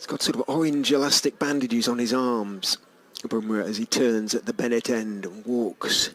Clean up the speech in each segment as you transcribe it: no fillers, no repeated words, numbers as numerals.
He's got sort of orange elastic bandages on his arms, Bumrah, as he turns at the Bennett end and walks,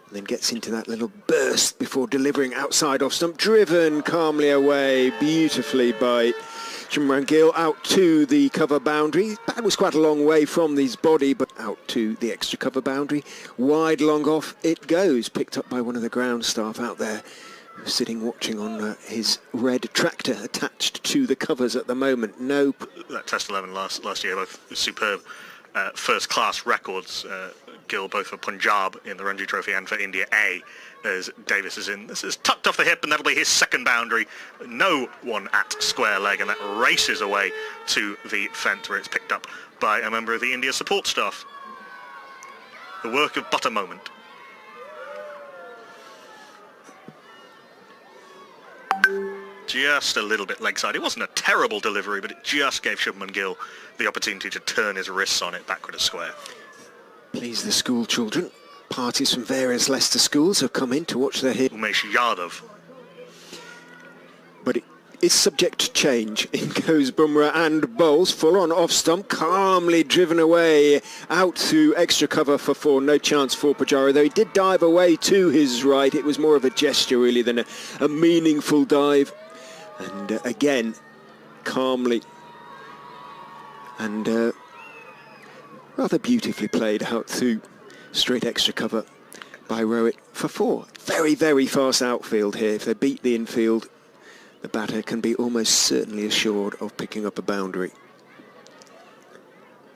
and then gets into that little burst before delivering outside off stump, driven calmly away beautifully by Shubman Gill out to the cover boundary. That was quite a long way from his body, but out to the extra cover boundary. Wide long off it goes, picked up by one of the ground staff out there, who's sitting watching on his red tractor attached to the covers at the moment. No. That Test 11 last year, both superb first-class records. Gill both for Punjab in the Ranji Trophy and for India A, as Davis is in. This is tucked off the hip, and that'll be his second boundary. No one at square leg, and that races away to the fence where it's picked up by a member of the India support staff. The work of but a moment. Just a little bit leg side. It wasn't a terrible delivery, but it just gave Shubman Gill the opportunity to turn his wrists on it backward as square. Please the school children. Parties from various Leicester schools have come in to watch their hit. Umesh Yadav. But it is subject to change. In goes Bumrah and bowls, full on off stump, calmly driven away out to extra cover for 4. No chance for Pujara, though he did dive away to his right. It was more of a gesture really than a meaningful dive. And again, calmly and rather beautifully played out to straight extra cover by Rowett for 4. Very, very fast outfield here. If they beat the infield, the batter can be almost certainly assured of picking up a boundary.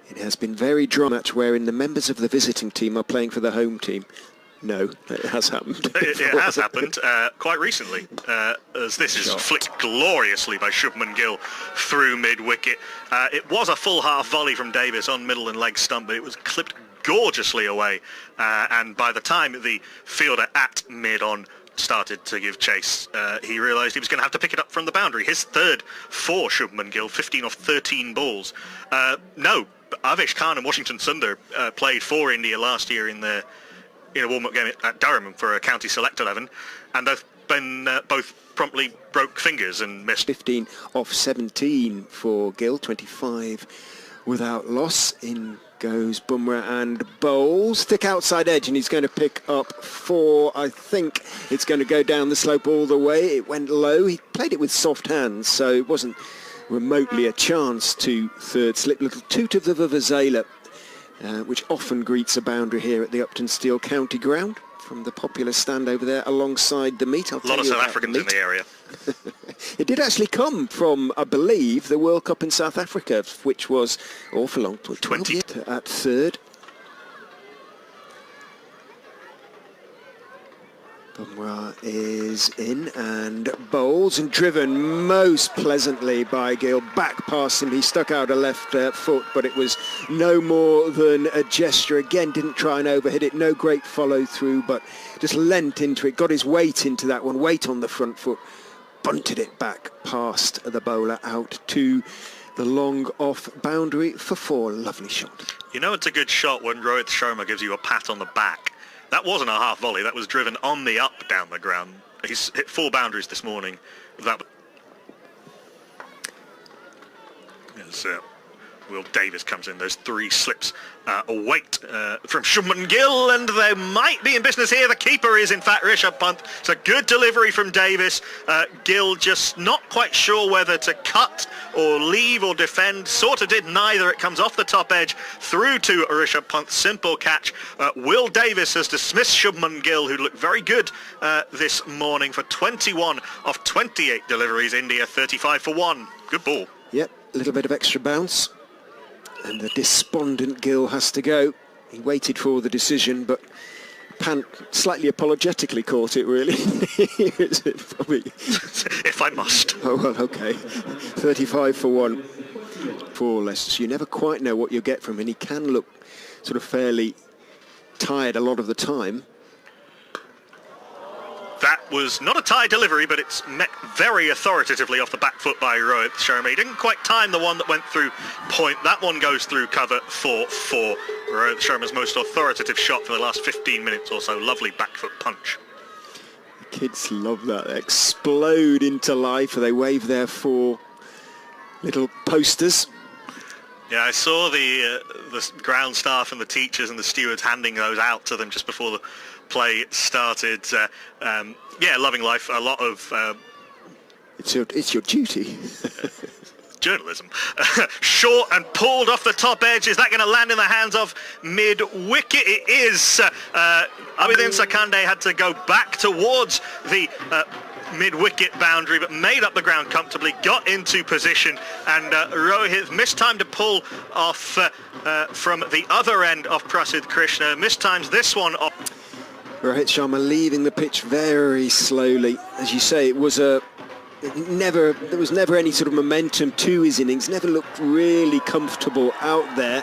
It has been very dry match wherein the members of the visiting team are playing for the home team. No, it has happened. It has happened quite recently, as this is flicked gloriously by Shubman Gill through mid-wicket. It was a full half volley from Davis on middle and leg stump, but it was clipped gorgeously away. And by the time the fielder at mid-on started to give chase, he realised he was going to have to pick it up from the boundary. His third for Shubman Gill, 15 off 13 balls. No, Avesh Khan and Washington Sundar played for India last year in a warm-up game at Durham for a county select 11, and they've been both promptly broke fingers and missed. 15 off 17 for Gill, 25 without loss. In goes Bumrah and bowls, thick outside edge, and he's going to pick up 4. I think it's going to go down the slope all the way. It went low. He played it with soft hands, so it wasn't remotely a chance to third slip. Little toot of the vuvuzela, which often greets a boundary here at the Upton Steel County Ground from the popular stand over there alongside the meet. A lot of South Africans in the area. It did actually come from, I believe, the World Cup in South Africa, which was awful long, 20 at third. Bumrah is in and bowls and driven most pleasantly by Gill. Back past him, he stuck out a left foot, but it was no more than a gesture. Again, didn't try and overhit it, no great follow through, but just leant into it, got his weight into that one, weight on the front foot, bunted it back past the bowler out to the long off boundary for 4. Lovely shot. You know it's a good shot when Rohit Sharma gives you a pat on the back. That wasn't a half volley, that was driven on the up down the ground. He's hit 4 boundaries this morning. That as Will Davis comes in, those 3 slips await from Shubman Gill, and they might be in business here. The keeper is in fact Rishabh Pant. It's a good delivery from Davis. Gill just not quite sure whether to cut or leave or defend. Sort of did neither. It comes off the top edge through to Rishabh Pant. Simple catch. Will Davis has dismissed Shubman Gill, who looked very good this morning for 21 of 28 deliveries. India 35 for 1. Good ball. Yep, a little bit of extra bounce. And the despondent Gill has to go. He waited for the decision, but Pant slightly apologetically caught it, really. If I must. Oh, well, OK. 35 for 1 for Leicester. So you never quite know what you get from him. He can look sort of fairly tired a lot of the time. That was not a tight delivery, but it's met very authoritatively off the back foot by Rohit Sharma. He didn't quite time the one that went through point. That one goes through cover for 4. Rohit Sharma's most authoritative shot for the last 15 minutes or so. Lovely back foot punch. The kids love that. They explode into life. They wave their 4 little posters Yeah, I saw the ground staff and the teachers and the stewards handing those out to them just before the play started. Yeah, loving life. A lot of... It's your duty. Journalism. Short and pulled off the top edge. Is that going to land in the hands of mid-wicket? It is. Abidin Sakande had to go back towards the mid-wicket boundary, but made up the ground comfortably, got into position, and Rohit mistimed to pull off from the other end of Prasidh Krishna. Mistimes this one off. Rohit Sharma leaving the pitch very slowly. As you say, it was there was never any sort of momentum to his innings, never looked really comfortable out there.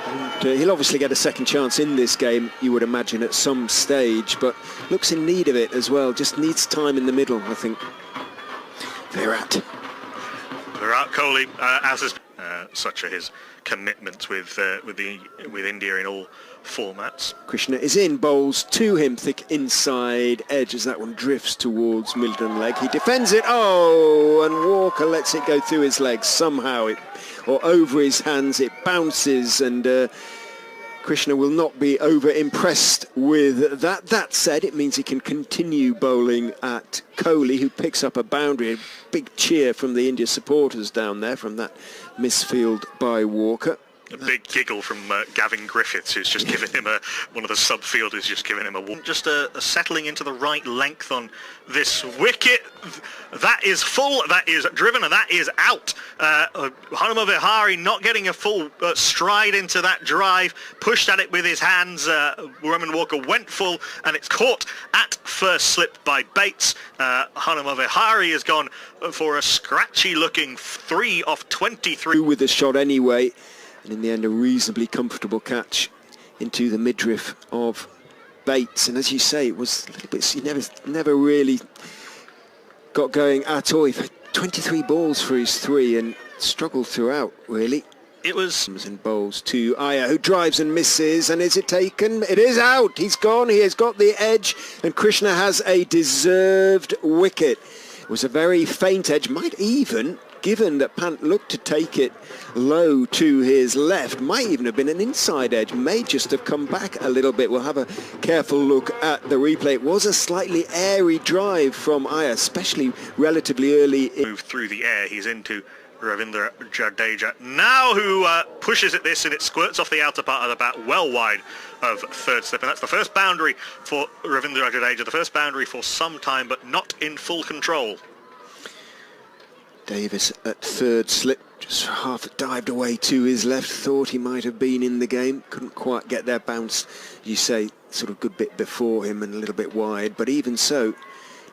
And he'll obviously get a second chance in this game, you would imagine, at some stage, but looks in need of it as well. Just needs time in the middle, I think. Virat Kohli, as is such are his commitments with India in all formats. Krishna is in, bowls to him, thick inside edge as that one drifts towards Milton leg. He defends it, and Walker lets it go through his legs somehow, or over his hands. It bounces, and Krishna will not be over impressed with that. That said, it means he can continue bowling at Kohli, who picks up a boundary. A big cheer from the India supporters down there from that misfield by Walker. A big giggle from Gavin Griffiths, who's just given him one of the sub-fielders, just giving him a walk. Just settling into the right length on this wicket. That is full, that is driven, and that is out. Hanuma Vihari not getting a full stride into that drive, pushed at it with his hands. Roman Walker went full, and it's caught at first slip by Bates. Hanuma Vihari has gone for a scratchy-looking 3 off 23. With the shot anyway. And in the end, a reasonably comfortable catch into the midriff of Bates. And as you say, it was a little bit, he never really got going at all. He had 23 balls for his 3 and struggled throughout, really. It was... And bowls to Iyer, who drives and misses. And is it taken? It is out. He's gone. He has got the edge. And Krishna has a deserved wicket. It was a very faint edge, might even... given that Pant looked to take it low to his left, might even have been an inside edge, may just have come back a little bit. We'll have a careful look at the replay. It was a slightly airy drive from Iyer, especially relatively early. Move through the air, he's into Ravindra Jadeja now, who pushes at this, and it squirts off the outer part of the bat well wide of third slip, and that's the first boundary for Ravindra Jadeja, the first boundary for some time, but not in full control. Davis at third slip, just half dived away to his left, thought he might have been in the game, couldn't quite get there, bounce, you say, sort of good bit before him and a little bit wide, but even so,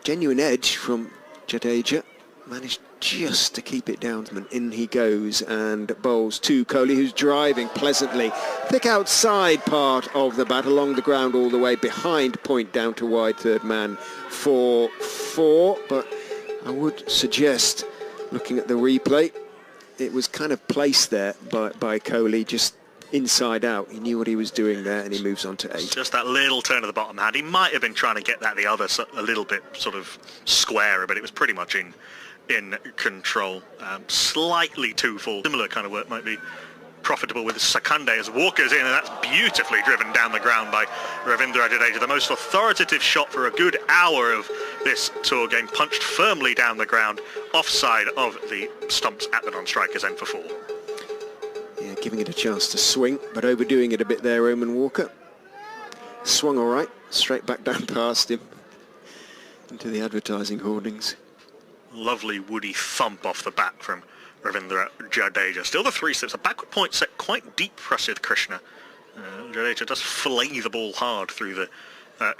genuine edge from Jadeja, managed just to keep it down, and in he goes and bowls to Kohli, who's driving pleasantly, thick outside part of the bat, along the ground all the way behind point down to wide, third man for 4, but I would suggest, looking at the replay, it was kind of placed there by Kohli, just inside out. He knew what he was doing there, and he moves on to 8. Just that little turn of the bottom hand. He might have been trying to get that the other a little bit sort of squarer, but it was pretty much in control. Slightly too full. Similar kind of work might be profitable with Sakande as Walker's in, and that's beautifully driven down the ground by Ravindra Jadeja. The most authoritative shot for a good hour of this tour game, punched firmly down the ground offside of the stumps at the non-strikers end for 4. Yeah, giving it a chance to swing, but overdoing it a bit there, Roman Walker. Swung all right, straight back down past him into the advertising hoardings. Lovely woody thump off the bat from Ravindra Jadeja. Still the 3 slips, a backward point set quite deep for Prasidh Krishna. Jadeja does flay the ball hard through the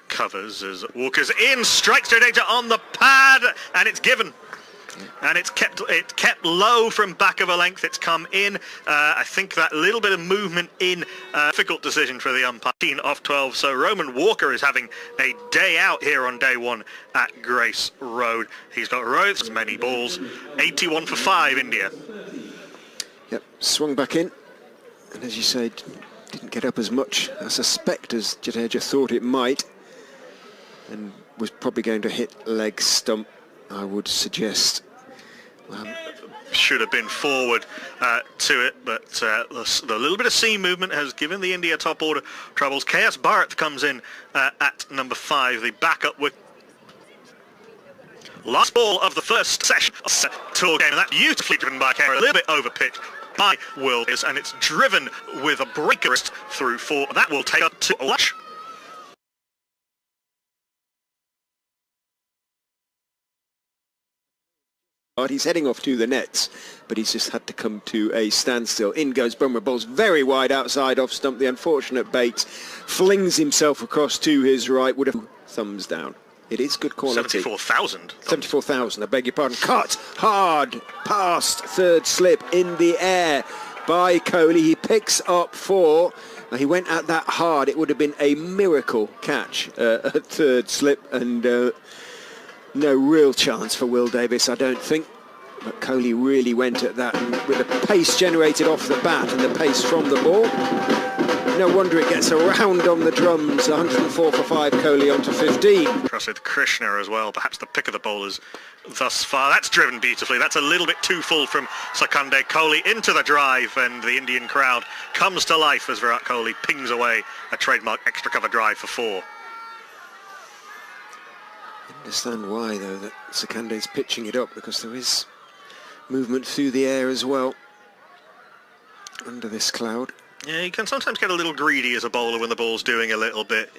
covers as Walker's in, strikes Jadeja on the pad, and it's given. And it's kept low from back of a length. It's come in. I think that little bit of movement in, difficult decision for the umpire. 13 off 12. So Roman Walker is having a day out here on day 1 at Grace Road. He's got Roth's many balls. 81 for 5, India. Yep, swung back in, and as you say, didn't get up as much, I suspect, as Jadeja thought it might, and was probably going to hit leg stump, I would suggest. should have been forward to it, but the little bit of seam movement has given the India top order troubles. KS Bharat comes in at number 5, the backup with last ball of the first session tour game, and that beautifully driven by Kara, a little bit overpitched by Will Davis, and it's driven with a breakerist through 4. That will take up to Lush. He's heading off to the nets, but he's just had to come to a standstill. In goes Bumrah, bowls very wide outside off stump. The unfortunate Bates flings himself across to his right. Would have thumbs down. It is good quality. 74,000. 74,000, I beg your pardon. Cut hard past third slip in the air by Kohli. He picks up 4. He went at that hard. It would have been a miracle catch at third slip, and no real chance for Will Davis, I don't think. But Kohli really went at that, and with the pace generated off the bat and the pace from the ball, no wonder it gets around on the drums. 104 for 5, Kohli onto 15. Prasidh Krishna as well, perhaps the pick of the bowlers thus far. That's driven beautifully. That's a little bit too full from Sekunde Kohli into the drive, and the Indian crowd comes to life as Virat Kohli pings away a trademark extra cover drive for 4. I understand why, though, that Sekunde's pitching it up, because there is movement through the air as well under this cloud. Yeah, you can sometimes get a little greedy as a bowler when the ball's doing a little bit.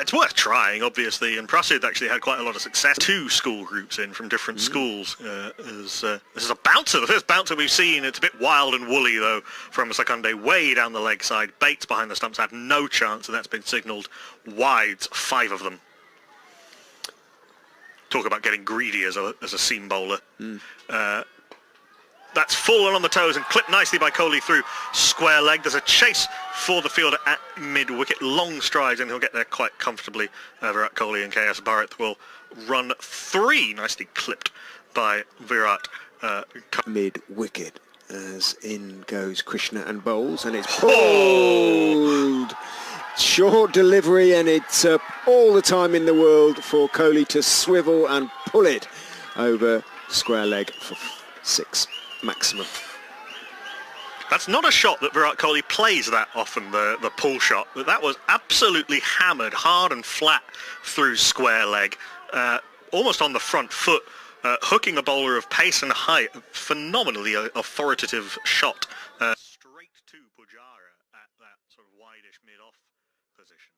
It's worth trying, obviously, and Prasidh actually had quite a lot of success. 2 school groups in from different schools. This is a bouncer, the first bouncer we've seen. It's a bit wild and woolly, though, from Sekunde way down the leg side. Bates behind the stumps had no chance, and that's been signalled wides, 5 of them. Talk about getting greedy as a seam bowler. That's full on the toes and clipped nicely by Kohli through square leg. There's a chase for the fielder at mid-wicket. Long strides, and he'll get there quite comfortably. Virat Kohli and KS Bharat will run 3. Nicely clipped by Virat. Mid-wicket, as in goes Krishna and bowls, and it's pulled. Short delivery, and it's all the time in the world for Kohli to swivel and pull it over square leg for 6 maximum. That's not a shot that Virat Kohli plays that often, the pull shot, but that was absolutely hammered hard and flat through square leg, almost on the front foot, hooking a bowler of pace and height. Phenomenally authoritative shot. Straight to Pujara at that sort of wide-ish mid-off position.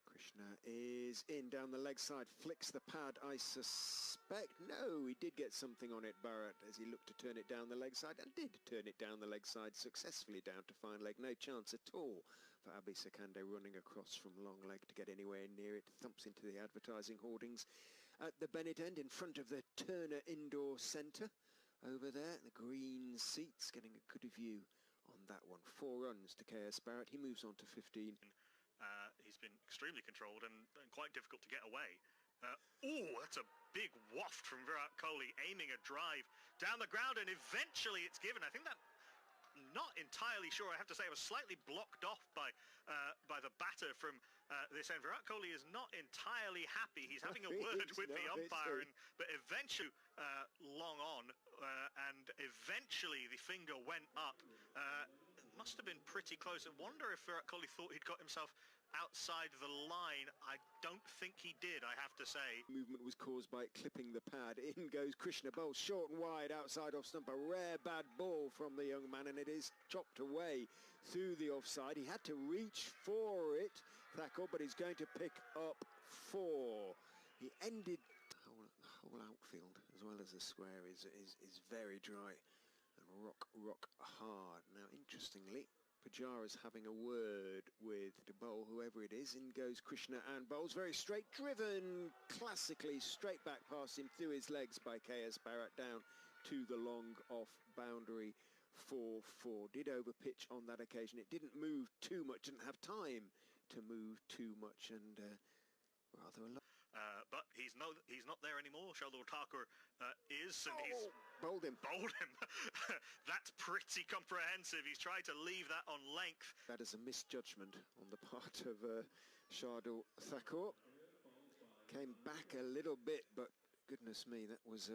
Krishna is in down the leg side, flicks the pad, I suspect. No, he did get something on it, Bharat, as he looked to turn it down the leg side, and did turn it down the leg side successfully down to fine leg. No chance at all for Abhi Sekunde running across from long leg to get anywhere near it. Thumps into the advertising hoardings at the Bennett end in front of the Turner Indoor Centre. Over there, the green seats, getting a good view on that one. 4 runs to KS Bharat. He moves on to 15. He's been extremely controlled and quite difficult to get away. That's a big waft from Virat Kohli, aiming a drive down the ground, and eventually it's given. I think that, not entirely sure, I have to say, it was slightly blocked off by the batter from this end. Virat Kohli is not entirely happy. He's having a word with the umpire, but eventually long on, and eventually the finger went up. It must have been pretty close. I wonder if Virat Kohli thought he'd got himself outside the line. I don't think he did, I have to say. Movement was caused by clipping the pad. In goes Krishna, bowls short and wide outside off stump. A rare bad ball from the young man, and it is chopped away through the offside. He had to reach for it, Thakur, but he's going to pick up 4. He ended the whole outfield, as well as the square, is very dry and rock hard. Now, interestingly, Pujara's having a word with to bowl whoever it is. In goes Krishna and bowls very straight, driven classically straight back past him through his legs by KS Bharat down to the long off boundary for 4. Did overpitch on that occasion. It didn't move too much, didn't have time to move too much, and rather a lot. But he's not there anymore. Shardul Thakur is, and he's bowled him. That's pretty comprehensive. He's tried to leave that on length. That is a misjudgment on the part of Shardul Thakur. Came back a little bit, but goodness me, that was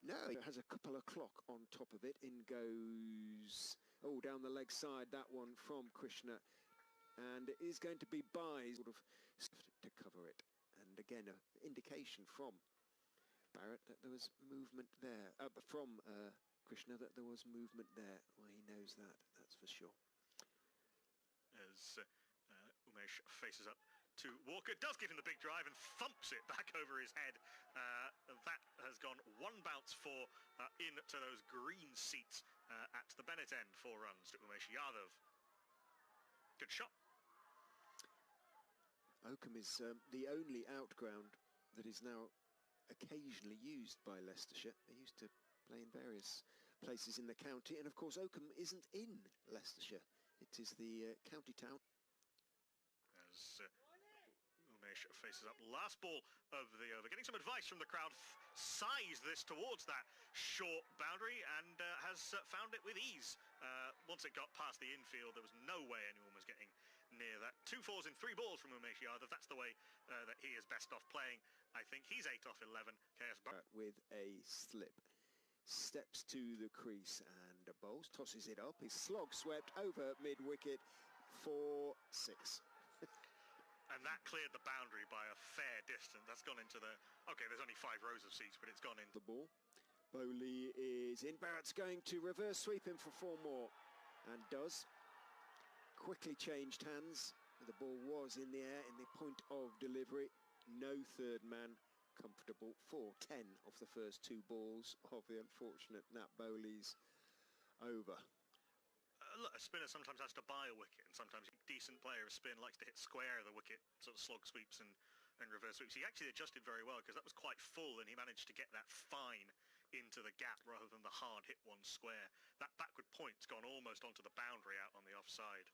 No, it has a couple of clock on top of it. In goes, oh, down the leg side, that one from Krishna. And it is going to be by sort of to cover it. And again, an indication from Barrett that there was movement there. From Krishna that there was movement there. Well, he knows that, that's for sure. As Umesh faces up to Walker, does give him the big drive and thumps it back over his head. That has gone one bounce for into those green seats at the Bennett end. 4 runs to Umesh Yadav. Good shot. Oakham is the only outground that is now occasionally used by Leicestershire. They used to play in various places in the county, and of course Oakham isn't in Leicestershire. It is the county town. As Umesh faces up. Last ball of the over. Getting some advice from the crowd. Size this towards that short boundary and has found it with ease. Once it got past the infield, there was no way anyone was getting near that. 2 4s in 3 balls from Umesh Yadav. That's the way that he is best off playing. I think he's 8 off 11. KS with a slip. Steps to the crease and bowls. Tosses it up. His slog swept over mid-wicket for 6. And that cleared the boundary by a fair distance. That's gone into the... OK, there's only 5 rows of seats, but it's gone into the ball. Bowley is in. Barrett's going to reverse sweep him for 4 more. And does. Quickly changed hands. The ball was in the air in the point of delivery. No third man comfortable. 4-10 off the first 2 balls of the unfortunate Nat Bowley's over. Look, a spinner sometimes has to buy a wicket, and sometimes a decent player of spin likes to hit square of the wicket, sort of slog sweeps and reverse sweeps. He actually adjusted very well because that was quite full, and he managed to get that fine into the gap rather than the hard hit one square. That backward point's gone almost onto the boundary out on the offside.